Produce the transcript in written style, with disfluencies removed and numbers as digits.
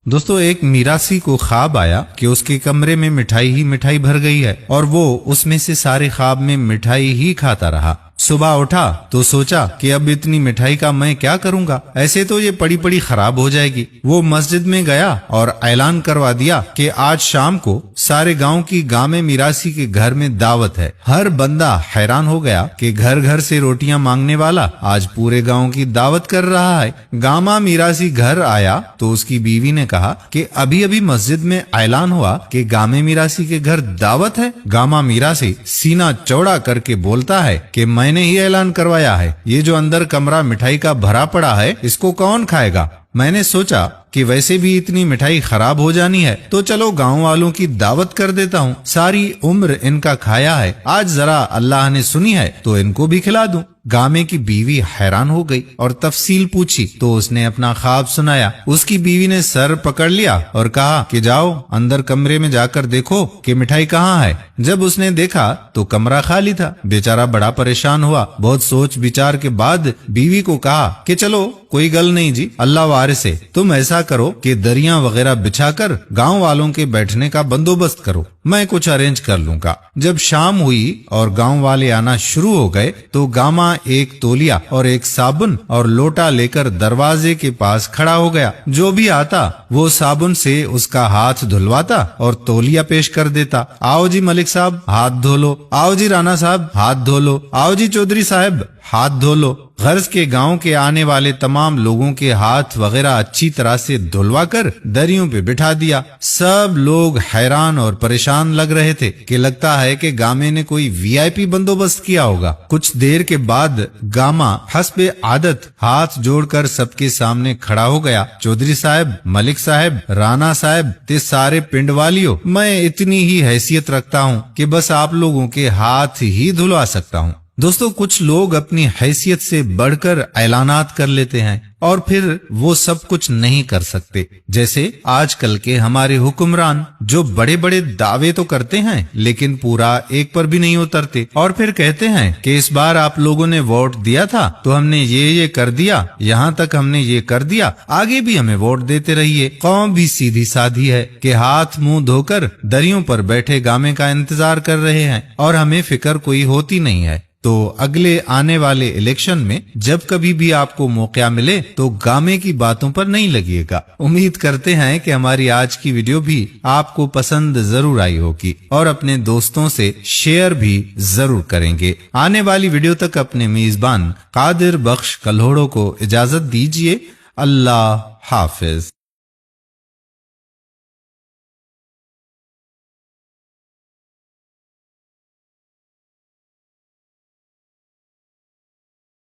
दोस्तों, एक मीरासी को ख्वाब आया कि उसके कमरे में मिठाई ही मिठाई भर गई है और वो उसमें से सारे ख्वाब में मिठाई ही खाता रहा। सुबह उठा तो सोचा कि अब इतनी मिठाई का मैं क्या करूंगा, ऐसे तो ये पड़ी पड़ी खराब हो जाएगी। वो मस्जिद में गया और ऐलान करवा दिया कि आज शाम को सारे गांव की गामे मीरासी के घर में दावत है। हर बंदा हैरान हो गया कि घर घर से रोटियां मांगने वाला आज पूरे गांव की दावत कर रहा है। गामा मीरासी घर आया तो उसकी बीवी ने कहा कि अभी अभी मस्जिद में ऐलान हुआ कि गामे मीरासी के घर दावत है। गामा मीरासी सीना चौड़ा करके बोलता है कि मैंने ही ऐलान करवाया है, ये जो अंदर कमरा मिठाई का भरा पड़ा है इसको कौन खाएगा। मैंने सोचा कि वैसे भी इतनी मिठाई खराब हो जानी है तो चलो गांव वालों की दावत कर देता हूँ। सारी उम्र इनका खाया है, आज जरा अल्लाह ने सुनी है तो इनको भी खिला दूं। गामे की बीवी हैरान हो गई और तफसील पूछी तो उसने अपना ख्वाब सुनाया। उसकी बीवी ने सर पकड़ लिया और कहा कि जाओ अंदर कमरे में जाकर देखो कि मिठाई कहाँ है। जब उसने देखा तो कमरा खाली था। बेचारा बड़ा परेशान हुआ। बहुत सोच विचार के बाद बीवी को कहा कि चलो कोई गल नहीं जी, अल्लाह वारिस है, तुम ऐसा करो कि दरियां वगैरह बिछाकर गांव वालों के बैठने का बंदोबस्त करो, मैं कुछ अरेंज कर लूंगा। जब शाम हुई और गांव वाले आना शुरू हो गए तो गामा एक तौलिया और एक साबुन और लोटा लेकर दरवाजे के पास खड़ा हो गया। जो भी आता वो साबुन से उसका हाथ धुलवाता और तौलिया पेश कर देता। आओ जी मलिक साहब हाथ धो लो, आओ जी राणा साहब हाथ धो लो, आओ जी चौधरी साहब हाथ धो लो। गर्ज के गांव के आने वाले तमाम लोगों के हाथ वगैरह अच्छी तरह से धुलवा कर दरियों पे बिठा दिया। सब लोग हैरान और परेशान लग रहे थे कि लगता है कि गामे ने कोई वीआईपी बंदोबस्त किया होगा। कुछ देर के बाद गामा हस्बे आदत हाथ जोड़कर सबके सामने खड़ा हो गया। चौधरी साहब, मलिक साहब, राणा साहब, ते सारे पिंड वालियों, मैं इतनी ही हैसियत रखता हूँ कि बस आप लोगों के हाथ ही धुलवा सकता हूँ। दोस्तों, कुछ लोग अपनी हैसियत से बढ़कर ऐलानात कर लेते हैं और फिर वो सब कुछ नहीं कर सकते। जैसे आजकल के हमारे हुक्मरान जो बड़े बड़े दावे तो करते हैं लेकिन पूरा एक पर भी नहीं उतरते और फिर कहते हैं कि इस बार आप लोगों ने वोट दिया था तो हमने ये कर दिया, यहाँ तक हमने ये कर दिया, आगे भी हमें वोट देते रहिए। कौम भी सीधी साधी है कि हाथ मुंह धोकर दरियों पर बैठे गामे का इंतजार कर रहे हैं और हमें फिक्र कोई होती नहीं है। तो अगले आने वाले इलेक्शन में जब कभी भी आपको मौका मिले तो गामे की बातों पर नहीं लगिएगा। उम्मीद करते हैं कि हमारी आज की वीडियो भी आपको पसंद जरूर आई होगी और अपने दोस्तों से शेयर भी जरूर करेंगे। आने वाली वीडियो तक अपने मेजबान कादिर बख्श कल्होड़ो को इजाजत दीजिए। अल्लाह हाफिज।